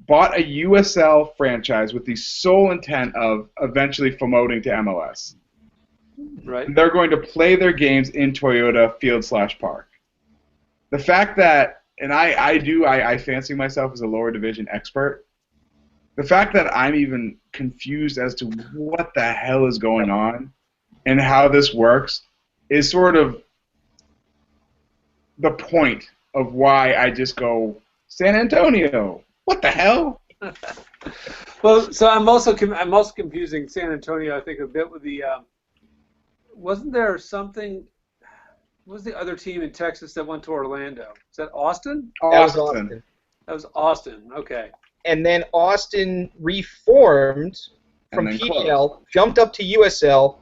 bought a USL franchise with the sole intent of eventually promoting to MLS. Right. They're going to play their games in Toyota Field/Park. The fact that, and I fancy myself as a lower division expert, the fact that I'm even confused as to what the hell is going on and how this works is sort of the point of why I just go, San Antonio, what the hell? Well, so I'm also confusing San Antonio, I think, a bit with the wasn't there something? What was the other team in Texas that went to Orlando? Is that Austin? Austin. That was Austin. Okay. And then Austin reformed from And then PDL, jumped up to USL,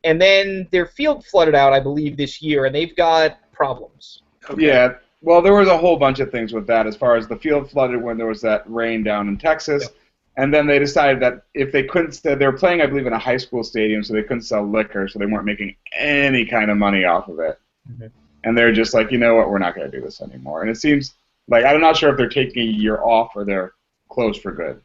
and then their field flooded out, I believe, this year, and they've got problems. Okay. Yeah, well, there was a whole bunch of things with that as far as the field flooded when there was that rain down in Texas. Yep. And then they decided that if they couldn't, they were playing, I believe, in a high school stadium, so they couldn't sell liquor, so they weren't making any kind of money off of it. Mm-hmm. And they're just like, you know what, we're not going to do this anymore. And it seems like, I'm not sure if they're taking a year off or they're closed for good.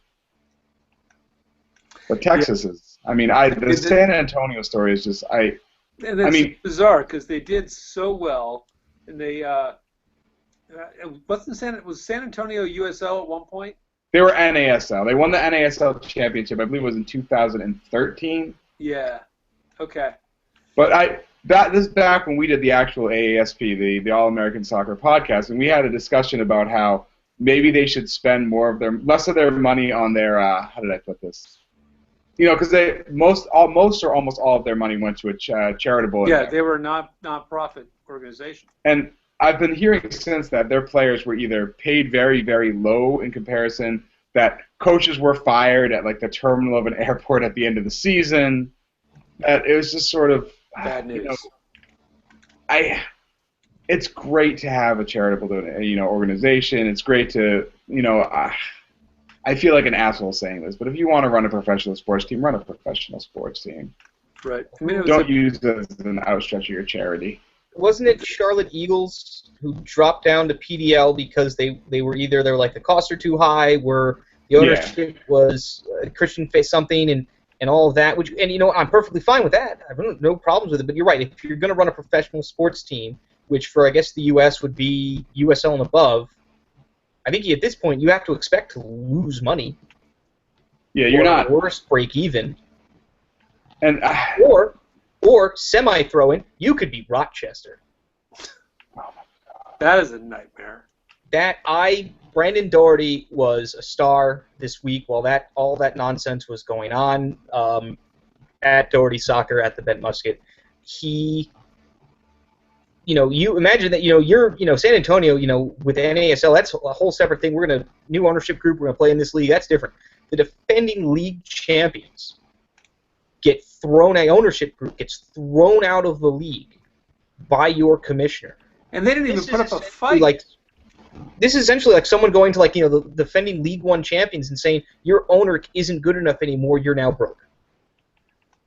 But Texas is, I mean, the San Antonio story is just, And it's bizarre because they did so well, and they was San Antonio USL at one point? They were NASL. They won the NASL championship. I believe it was in 2013. Yeah. Okay. But this is back when we did the actual AASP, the All American Soccer podcast, and we had a discussion about how maybe they should spend less of their money on their how did I put this? Because most or almost all of their money went to a charitable. Yeah, they were a non-profit organization. And I've been hearing since that their players were either paid very, very low in comparison, that coaches were fired at like the terminal of an airport at the end of the season. That it was just sort of bad news. It's great to have a charitable organization. It's great to I feel like an asshole saying this, but if you want to run a professional sports team, run a professional sports team. Right. Don't use it as an outstretch of your charity. Wasn't it Charlotte Eagles who dropped down to PDL because they're like the costs are too high, where the ownership was Christian face something, and and all of that. Which, and I'm perfectly fine with that. I have no problems with it. But you're right. If you're going to run a professional sports team, which for I guess the U.S. would be USL and above, I think at this point you have to expect to lose money. Yeah, you're not worst break even. And or semi throw in, you could be Rochester. That is a nightmare. Brandon Doherty was a star this week while all that nonsense was going on at Doherty Soccer at the Bent Musket. He, you imagine that, you're, San Antonio, with NASL, that's a whole separate thing. We're going to, new ownership group, we're going to play in this league. That's different. The defending league champions ownership group gets thrown out of the league by your commissioner. And they didn't even put up a fight. This is essentially like someone going to the defending League One champions and saying your owner isn't good enough anymore. You're now broke.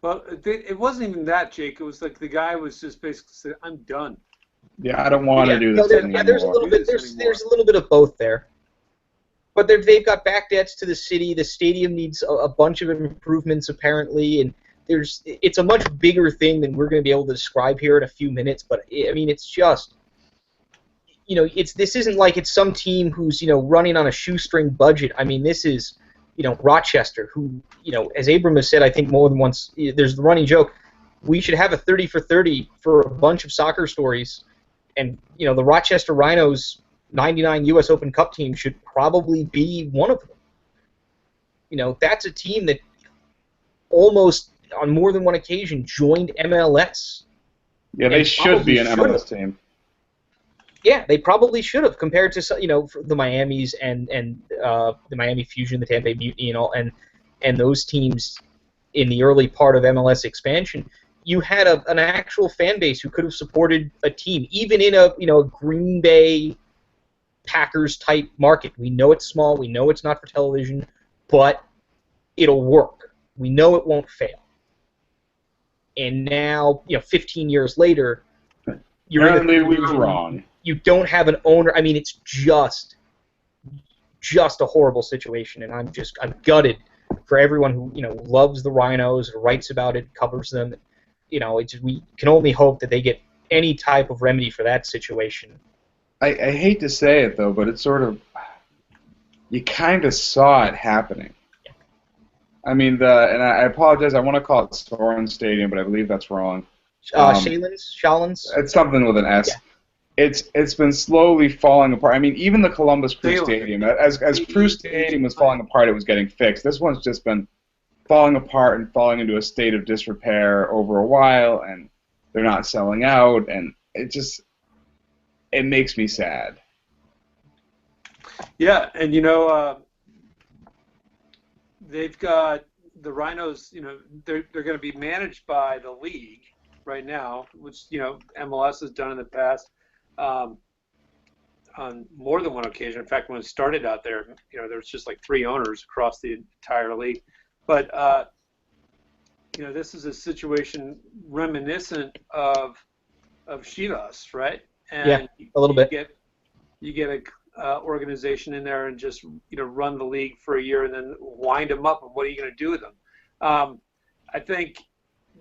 Well, it wasn't even that, Jake. It was like the guy was just basically saying, "I'm done." Yeah, I don't want to do this anymore. There's a little bit. There's a little bit of both there. But they've got back debts to the city. The stadium needs a bunch of improvements apparently, and it's a much bigger thing than we're going to be able to describe here in a few minutes. But I mean, it's just. This isn't like it's some team who's running on a shoestring budget. I mean, this is Rochester, who as Abram has said, I think more than once. There's the running joke: we should have a 30 for 30 for a bunch of soccer stories, and the Rochester Rhinos '99 U.S. Open Cup team should probably be one of them. That's a team that almost on more than one occasion joined MLS. Yeah, they should be an MLS team. Yeah, they probably should have compared to the Miamis and the Miami Fusion, the Tampa Bay Mutiny, and those teams in the early part of MLS expansion. You had an actual fan base who could have supported a team, even in a Green Bay Packers type market. We know it's small, we know it's not for television, but it'll work. We know it won't fail. And now, 15 years later, apparently we were wrong. You don't have an owner. I mean, it's just a horrible situation, and I'm gutted for everyone who loves the Rhinos, writes about it, covers them. We can only hope that they get any type of remedy for that situation. I hate to say it though, but it's sort of you kind of saw it happening. I mean, and I apologize. I want to call it Soren Stadium, but I believe that's wrong. Shallons. It's something with an S. Yeah. It's been slowly falling apart. I mean, even the Columbus Crew Stadium, as Crew Stadium was falling apart, it was getting fixed. This one's just been falling apart and falling into a state of disrepair over a while, and they're not selling out, and it makes me sad. Yeah, and they've got the Rhinos. They're going to be managed by the league right now, which MLS has done in the past. On more than one occasion. In fact, when it started out there, there was just like 3 owners across the entire league. But this is a situation reminiscent of Chivas, right? And yeah, a little bit. You get a organization in there and just run the league for a year and then wind them up. And what are you going to do with them? I think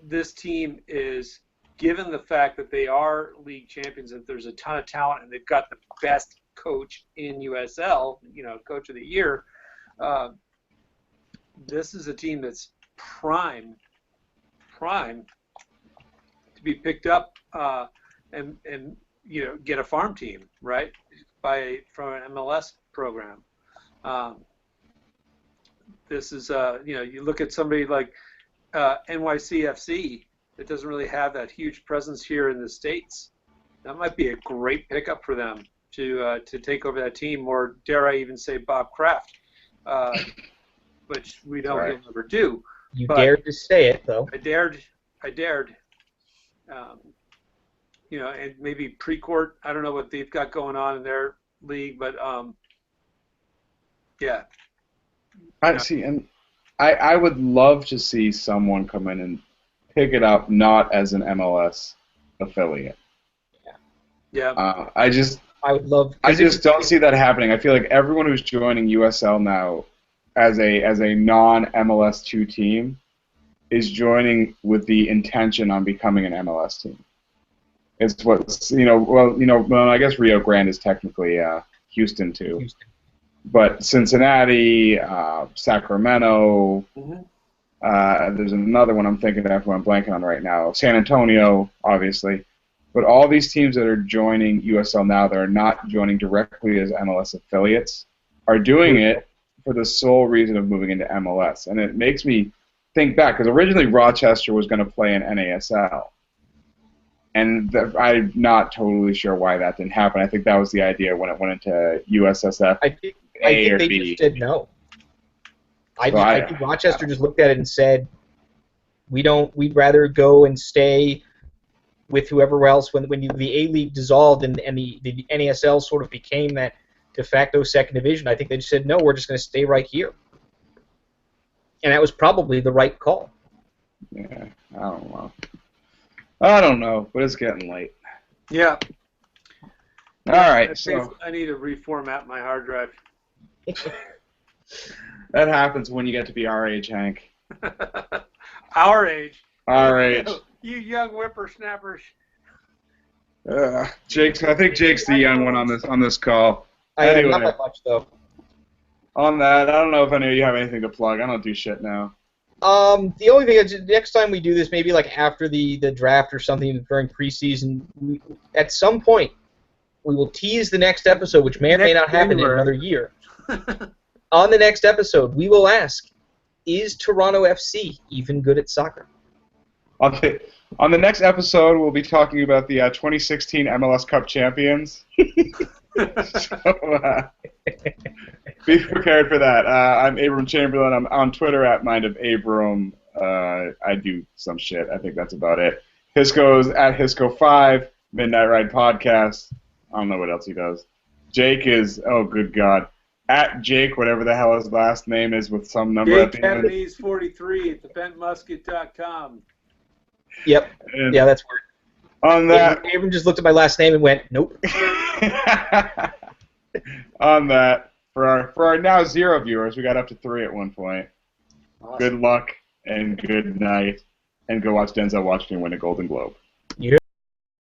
this team is. Given the fact that they are league champions, that there's a ton of talent, and they've got the best coach in USL, coach of the year, this is a team that's prime to be picked up and get a farm team, right, from an MLS program. This is you look at somebody like NYCFC. It doesn't really have that huge presence here in the States. That might be a great pickup for them to take over that team, or dare I even say Bob Kraft, which we know he'll never do. You dared to say it, though. I dared. And maybe Precourt. I don't know what they've got going on in their league, but yeah. I see, and I would love to see someone come in and pick it up not as an MLS affiliate. Yeah. I just don't see that happening. I feel like everyone who's joining USL now as a non-MLS2 team is joining with the intention on becoming an MLS team. It's what I guess Rio Grande is technically Houston too. Houston. But Cincinnati, Sacramento, there's another one I'm thinking of who I'm blanking on right now. San Antonio, obviously. But all these teams that are joining USL now that are not joining directly as MLS affiliates are doing it for the sole reason of moving into MLS. And it makes me think back, because originally Rochester was going to play in NASL. And I'm not totally sure why that didn't happen. I think that was the idea when it went into USSF. I think they just said no. I think Rochester just looked at it and said, we'd rather go and stay with whoever else. When the A-League dissolved and the NASL sort of became that de facto second division, I think they just said, no, we're just going to stay right here. And that was probably the right call. Yeah, I don't know, but it's getting late. Yeah. All right, so I need to reformat my hard drive. that happens when you get to be our age, Hank. Our age. Our age. You young whippersnappers. I think Jake's the young one on this call. Not that much though. On that, I don't know if any of you have anything to plug. I don't do shit now. The only thing is, next time we do this, maybe like after the draft or something during preseason, at some point we will tease the next episode, which may or may not happen in another year. On the next episode, we will ask, is Toronto FC even good at soccer? On the next episode, we'll be talking about the 2016 MLS Cup champions. So, be prepared for that. I'm Abram Chamberlain. I'm on Twitter at MindofAbram. I do some shit. I think that's about it. Hisco's at Hisco5, Midnight Ride Podcast. I don't know what else he does. Jake is, oh, good God, at Jake, whatever the hell his last name is with some number Jake at the end. Kennedy's 43 at thebentmusket.com. Yep. And yeah, that's weird. On that, Abram just looked at my last name and went, nope. On that, for our now 0 viewers, we got up to 3 at one point. Awesome. Good luck and good night, and go watch Denzel Washington win a Golden Globe. Yeah.